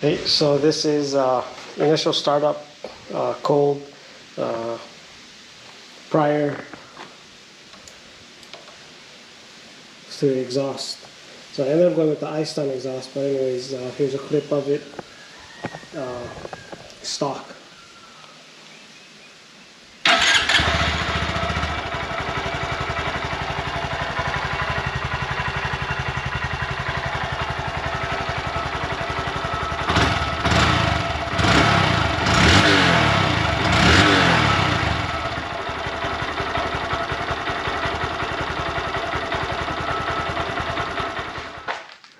Okay, so this is initial startup, cold, prior to the exhaust. So I ended up going with the stunt exhaust, but anyways, here's a clip of it, stock.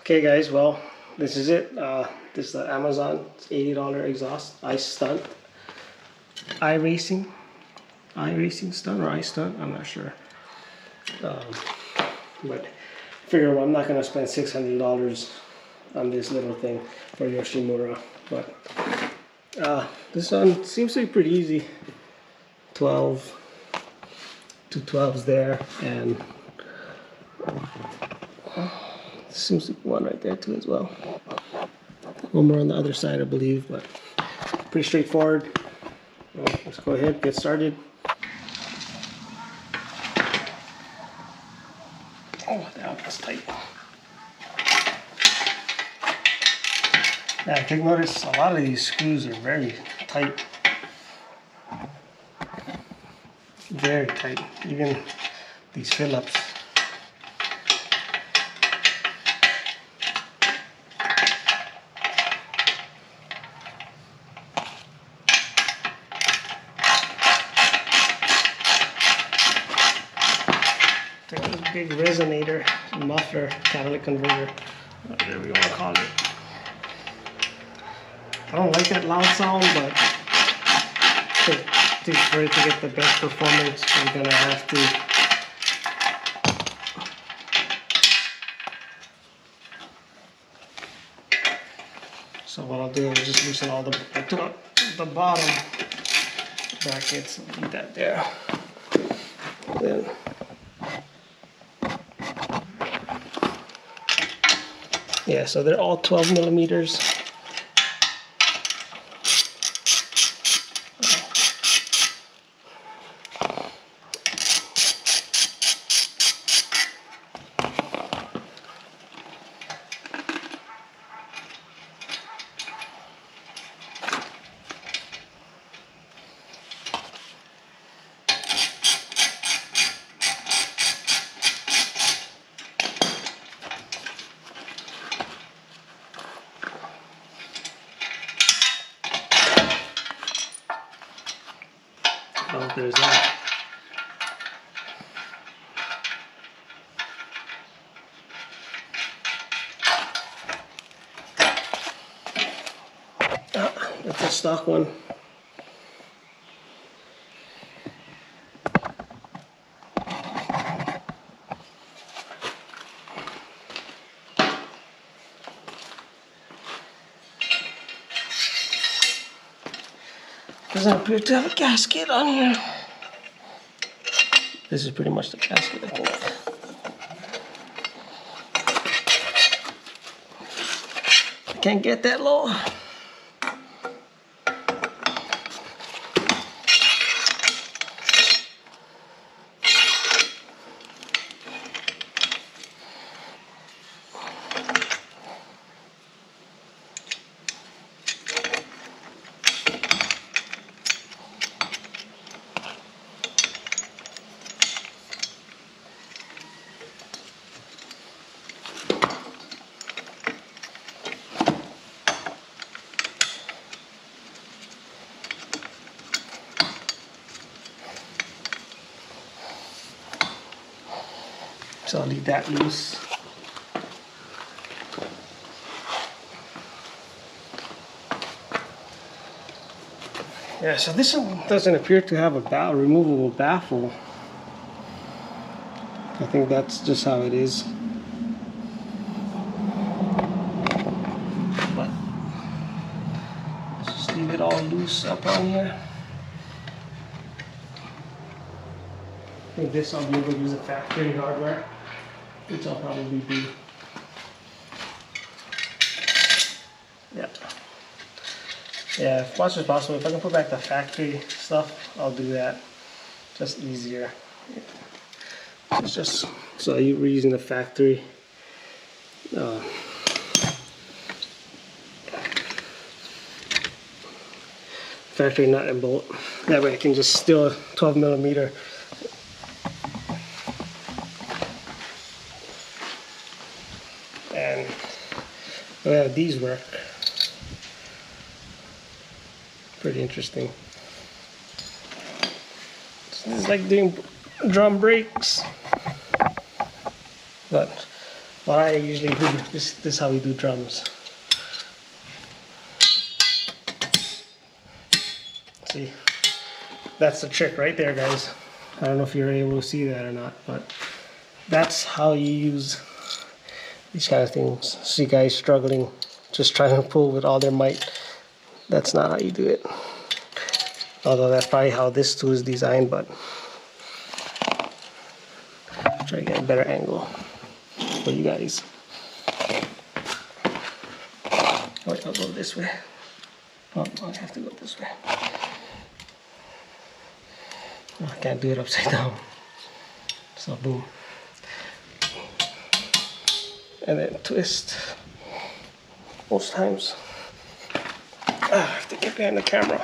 Okay guys, well, this is it. This is the Amazon $80 exhaust, stunt. iRacing stunt or stunt, I'm not sure. But I figure, well, I'm not gonna spend $600 on this little thing for Yoshimura. But this one seems to be pretty easy. 12, 2 12s there, and seems to be one right there too as well. One more on the other side, I believe, but pretty straightforward. Well, let's go ahead, get started. Oh, damn, that's tight. Yeah, take notice, a lot of these screws are very tight. Very tight, even these Phillips. Big resonator, muffler, catalytic converter, whatever you want to call it. I don't like that loud sound, but for it to get the best performance, you're gonna have to. So what I'll do is just loosen all the bottom brackets. Leave that there. Then. Yeah, so they're all 12 millimeters. Oh, there's that. That's a stock one. Doesn't appear to have a gasket on here. This is pretty much the gasket, I think. Can't get that low. So I'll leave that loose. Yeah, so this one doesn't appear to have a removable baffle. I think that's just how it is. But let's just leave it all loose up on here. I think this I'll be able to use the factory hardware, which I'll probably do. Yep. Yeah, as much as possible. If I can put back the factory stuff, I'll do that. Just easier. It's just so we're using the factory. Factory nut and bolt. That way I can just steal a 12 millimeter. And the way these work. Pretty interesting. So this is like doing drum brakes. But what I usually do, this is how we do drums. See, that's the trick right there, guys. I don't know if you're able to see that or not, but that's how you use these kind of things. See guys struggling, just trying to pull with all their might. That's not how you do it. Although that's probably how this tool is designed, but try to get a better angle for you guys. Wait, I'll go this way. Oh, I have to go this way. Oh, I can't do it upside down. So boom. And then twist. Most times. I have to get behind the camera.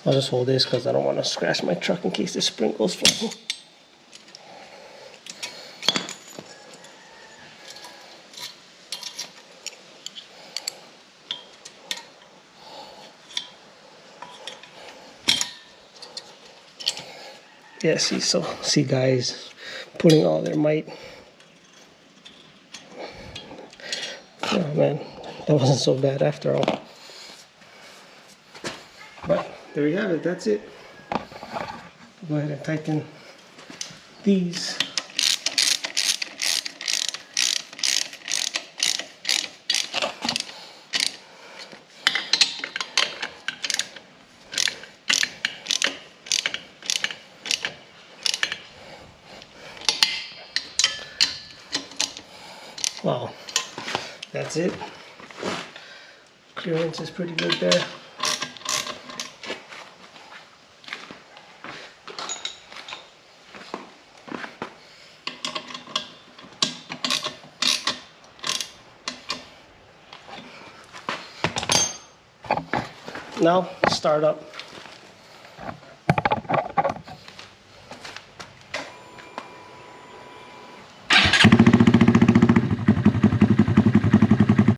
I'll just hold this because I don't want to scratch my truck in case the sprinkles fly. Yeah, see guys putting all their might. Oh man, that wasn't so bad after all. But there you have it, that's it. Go ahead and tighten these. Wow, that's it. Clearance is pretty good there. Now start up.